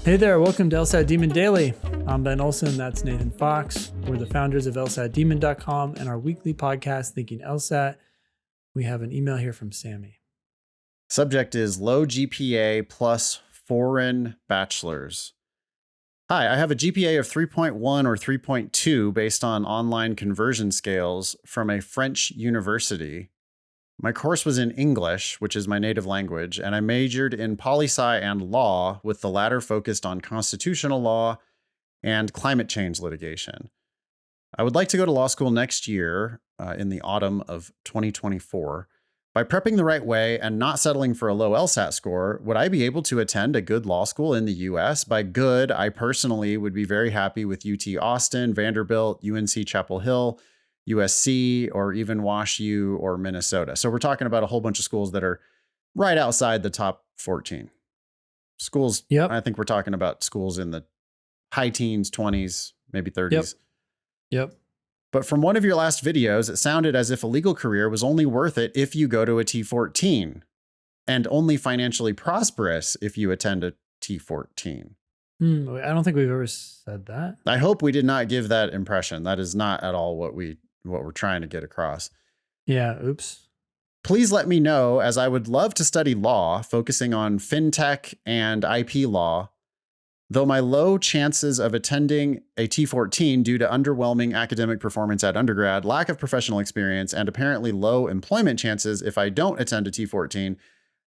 Hey there, welcome to LSAT Demon Daily. I'm Ben Olson, that's Nathan Fox. We're the founders of LSATdemon.com and our weekly podcast, Thinking LSAT. We have an email here from Sammy. Subject is low GPA plus foreign bachelors. Hi, I have a GPA of 3.1 or 3.2 based on online conversion scales from a French university. My course was in English, which is my native language, and I majored in poli-sci and law, with the latter focused on constitutional law and climate change litigation. I would like to go to law school next year in the autumn of 2024. By prepping the right way and not settling for a low LSAT score, would I be able to attend a good law school in the US? By good, I personally would be very happy with UT Austin, Vanderbilt, UNC Chapel Hill, USC, or even Wash U or Minnesota. So we're talking about a whole bunch of schools that are right outside the top 14. Schools, Yep. I think we're talking about schools in the high teens, 20s, maybe 30s. Yep. But from one of your last videos, it sounded as if a legal career was only worth it if you go to a T14 and only financially prosperous if you attend a T14. I don't think we've ever said that. I hope we did not give that impression. That is not at all what we're trying to get across. Yeah, oops. Please let me know, as I would love to study law, focusing on fintech and IP law. Though my low chances of attending a T14 due to underwhelming academic performance at undergrad, lack of professional experience, and apparently low employment chances if I don't attend a T14,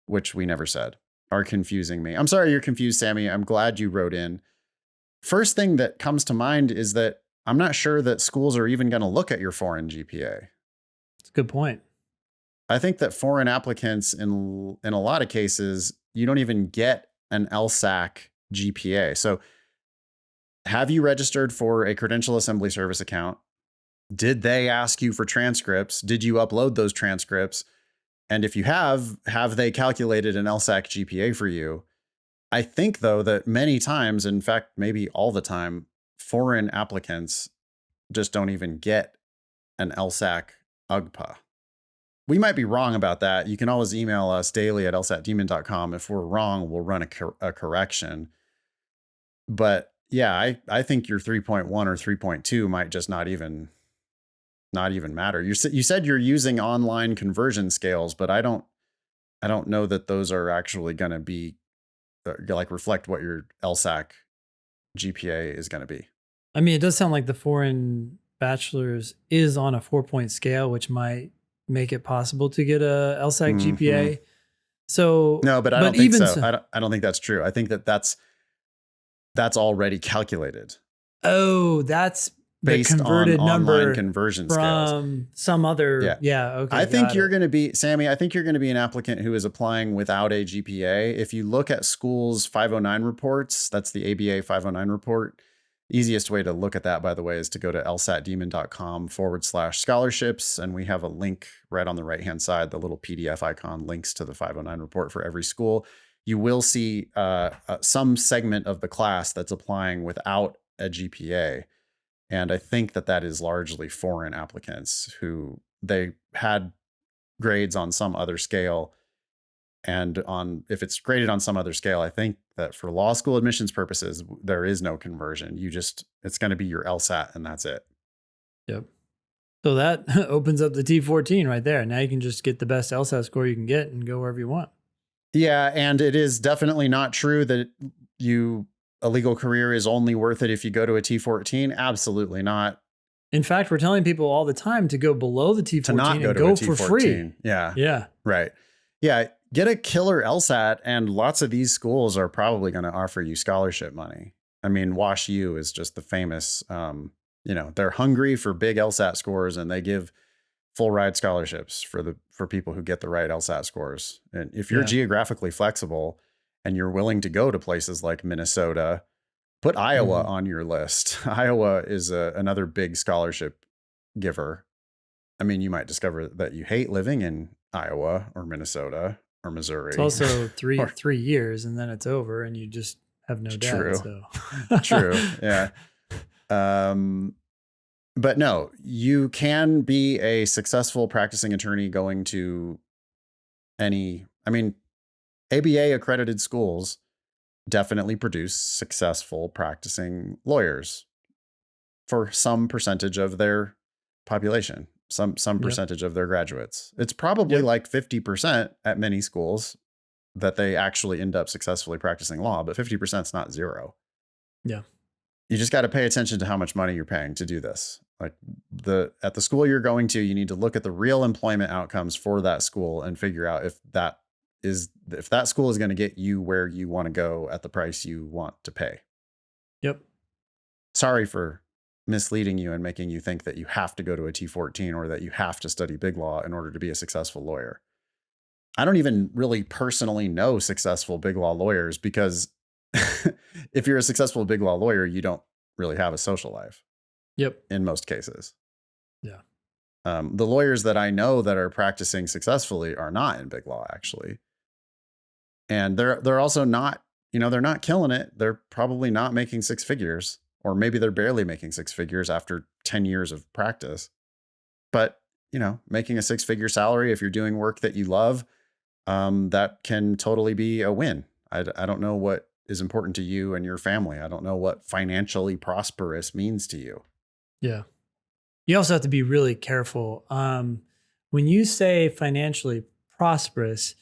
which we never said, are confusing me. I'm sorry you're confused, Sammy. I'm glad you wrote in. First thing that comes to mind is that I'm not sure that schools are even going to look at your foreign GPA. It's a good point. I think that foreign applicants, in a lot of cases, you don't even get an LSAC GPA. So have you registered for a credential assembly service account? Did they ask you for transcripts? Did you upload those transcripts? And if you have they calculated an LSAC GPA for you? I think, though, that many times, in fact, maybe all the time, foreign applicants just don't even get an LSAC UGPA. We might be wrong about that. You can always email us daily at lsatdemon.com. If we're wrong, we'll run a correction. But yeah, I think your 3.1 or 3.2 might just not even matter. You said you're using online conversion scales, but I don't know that those are actually going to be like reflect what your LSAC GPA is going to be. I mean, it does sound like the foreign bachelor's is on a 4-point scale, which might make it possible to get a LSAC GPA. So no, but I don't think so. I don't think that's true. I think that's already calculated. Oh, that's based the converted on number online conversion scales from some other. Yeah. Okay. I think you're going to be, Sammy, I think you're going to be an applicant who is applying without a GPA. If you look at schools' 509 reports, that's the ABA 509 report. Easiest way to look at that, by the way, is to go to lsatdemon.com/scholarships. And we have a link right on the right-hand side. The little PDF icon links to the 509 report for every school. You will see some segment of the class that's applying without a GPA. And I think that is largely foreign applicants who they had grades on some other scale. And if it's graded on some other scale, I think that for law school admissions purposes, there is no conversion. It's going to be your LSAT and that's it. Yep. So that opens up the T14 right there. Now you can just get the best LSAT score you can get and go wherever you want. Yeah. And it is definitely not true that a legal career is only worth it if you go to a T14. Absolutely not. In fact, we're telling people all the time to go below the T14 to not go and to go a T14. for free. Yeah. Yeah. Right. Yeah. Get a killer LSAT, and lots of these schools are probably going to offer you scholarship money. I mean, Wash U is just the famous, they're hungry for big LSAT scores, and they give full ride scholarships for people who get the right LSAT scores. And if you're geographically flexible and you're willing to go to places like Minnesota, put Iowa on your list. Iowa is another big scholarship giver. I mean, you might discover that you hate living in Iowa or Minnesota or Missouri. It's also three years, and then it's over, and you just have no dad. True. So. True. Yeah. But no, you can be a successful practicing attorney going to ABA accredited schools definitely produce successful practicing lawyers for some percentage of their population, some Yep. percentage of their graduates. It's probably Yep. like 50% at many schools that they actually end up successfully practicing law, but 50% is not zero. Yeah. You just got to pay attention to how much money you're paying to do this. Like at the school you're going to, you need to look at the real employment outcomes for that school and figure out if that school is going to get you where you want to go at the price you want to pay. Yep. Sorry for misleading you and making you think that you have to go to a T14 or that you have to study big law in order to be a successful lawyer. I don't even really personally know successful big law lawyers because if you're a successful big law lawyer, you don't really have a social life. Yep. In most cases. Yeah. The lawyers that I know that are practicing successfully are not in big law, actually. And they're also not, they're not killing it. They're probably not making six figures, or maybe they're barely making six figures after 10 years of practice. But, making a six-figure salary, if you're doing work that you love, that can totally be a win. I don't know what is important to you and your family. I don't know what financially prosperous means to you. Yeah. You also have to be really careful. When you say financially prosperous,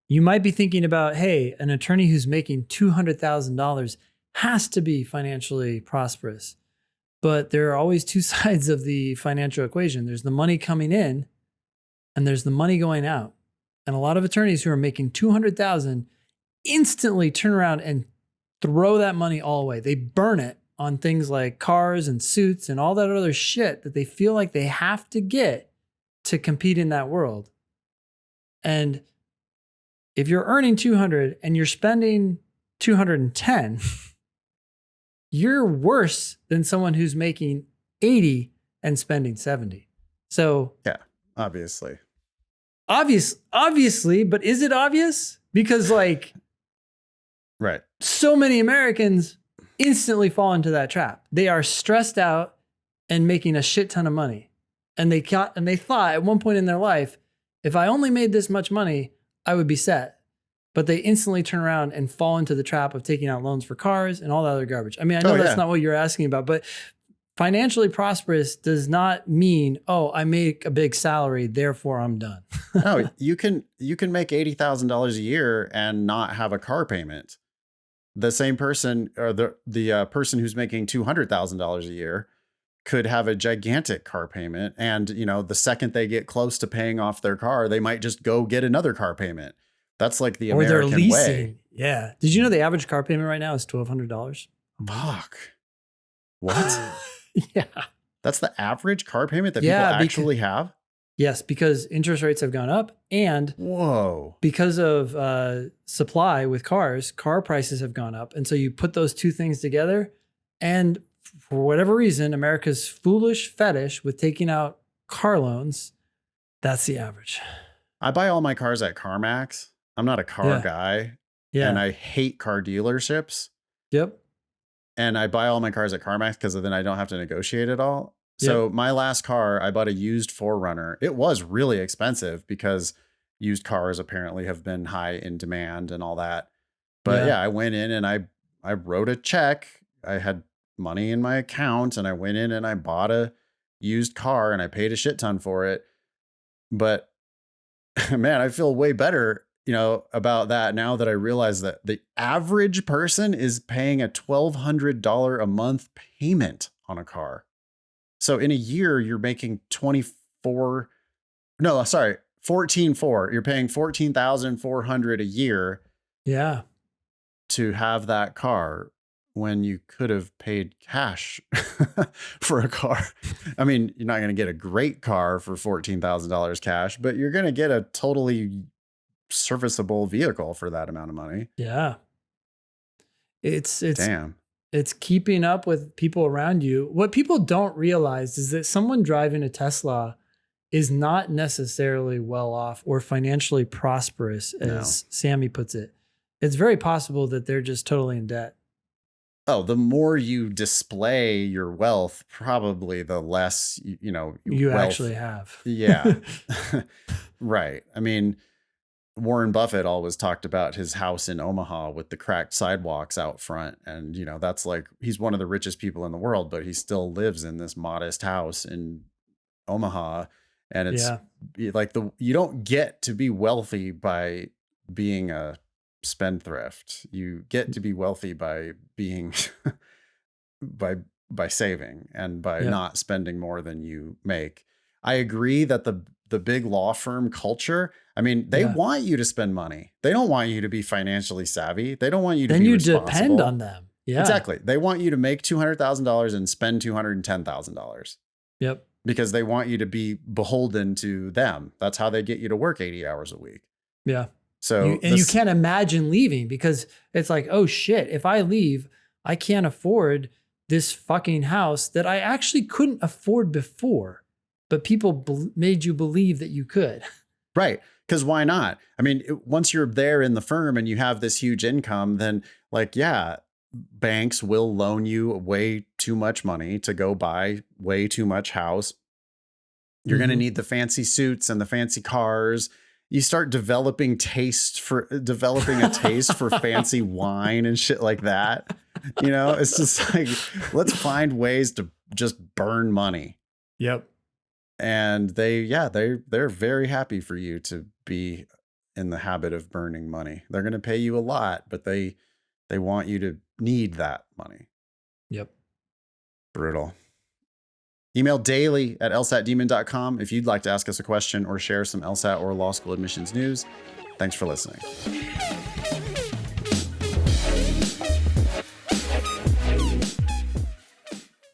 you might be thinking about, hey, an attorney who's making $200,000 has to be financially prosperous. But there are always two sides of the financial equation. There's the money coming in and there's the money going out. And a lot of attorneys who are making $200,000 instantly turn around and throw that money all away. They burn it on things like cars and suits and all that other shit that they feel like they have to get to compete in that world. And if you're earning 200 and you're spending 210, you're worse than someone who's making 80 and spending 70. So yeah, obviously, but is it obvious? Because right. So many Americans instantly fall into that trap. They are stressed out and making a shit ton of money. And they thought at one point in their life, if I only made this much money, I would be set. But they instantly turn around and fall into the trap of taking out loans for cars and all that other garbage. I mean, I know that's not what you're asking about, but financially prosperous does not mean, I make a big salary, therefore I'm done. No, you can make $80,000 a year and not have a car payment. The same person, or the person who's making $200,000 a year, could have a gigantic car payment. And, the second they get close to paying off their car, they might just go get another car payment. That's like the American they're leasing. way. Yeah. Did you know the average car payment right now is $1,200? Fuck. What? Yeah. That's the average car payment that people actually have? Yes, because interest rates have gone up, and because of supply with cars, car prices have gone up. And so you put those two things together, and for whatever reason, America's foolish fetish with taking out car loans, that's the average. I buy all my cars at CarMax. I'm not a car guy. Yeah. And I hate car dealerships. Yep. And I buy all my cars at CarMax because then I don't have to negotiate at all. So my last car, I bought a used 4Runner. It was really expensive because used cars apparently have been high in demand and all that. But I went in and I wrote a check. I had money in my account and I went in and I bought a used car and I paid a shit ton for it. But man, I feel way better, about that now that I realize that the average person is paying a $1,200 a month payment on a car. So in a year, you're making $14,400. You're paying $14,400 a year. Yeah. To have that car when you could have paid cash for a car. I mean, you're not going to get a great car for $14,000 cash, but you're going to get a totally serviceable vehicle for that amount of money. Yeah. It's damn. It's keeping up with people around you. What people don't realize is that someone driving a Tesla is not necessarily well off or financially prosperous, as Sammy puts it. It's very possible that they're just totally in debt. Oh, the more you display your wealth, probably the less, you actually have. Yeah. Right. I mean, Warren Buffett always talked about his house in Omaha with the cracked sidewalks out front. And, you know, that's like, he's one of the richest people in the world, but he still lives in this modest house in Omaha. And it's like you don't get to be wealthy by being a spendthrift. You get to be wealthy by being by saving and by not spending more than you make. I agree that the big law firm culture, I mean, they want you to spend money. They don't want you to be financially savvy. They don't want you to be responsible. Then you depend on them. Yeah. Exactly. They want you to make $200,000 and spend $210,000. Yep. Because they want you to be beholden to them. That's how they get you to work 80 hours a week. Yeah. So you can't imagine leaving, because it's like, oh shit, if I leave, I can't afford this fucking house that I actually couldn't afford before, but people made you believe that you could. Right. Because why not? I mean, once you're there in the firm and you have this huge income, then like, yeah, banks will loan you way too much money to go buy way too much house. You're going to need the fancy suits and the fancy cars. You start developing a taste for fancy wine and shit like that. You know, it's just like, let's find ways to just burn money. Yep. And they're very happy for you to be in the habit of burning money. They're going to pay you a lot, but they want you to need that money. Yep. Brutal. Email daily@lsatdemon.com if you'd like to ask us a question or share some LSAT or law school admissions news. Thanks for listening.